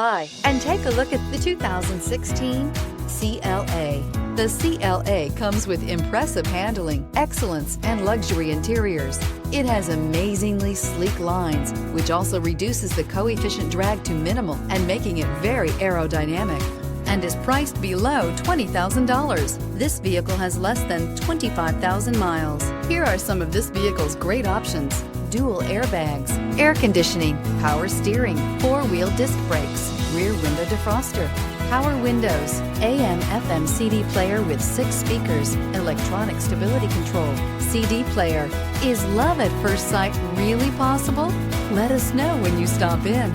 Hi, and take a look at the 2016 CLA. The CLA comes with impressive handling, excellence, and luxury interiors. It has amazingly sleek lines, which also reduces the coefficient drag to minimal and making it very aerodynamic, and is priced below $20,000. This vehicle has less than 25,000 miles. Here are some of this vehicle's great options: dual airbags, air conditioning, power steering, four-wheel disc brakes, rear window defroster, power windows, AM/FM CD player with 6 speakers, electronic stability control, CD player. Is love at first sight really possible? Let us know when you stop in.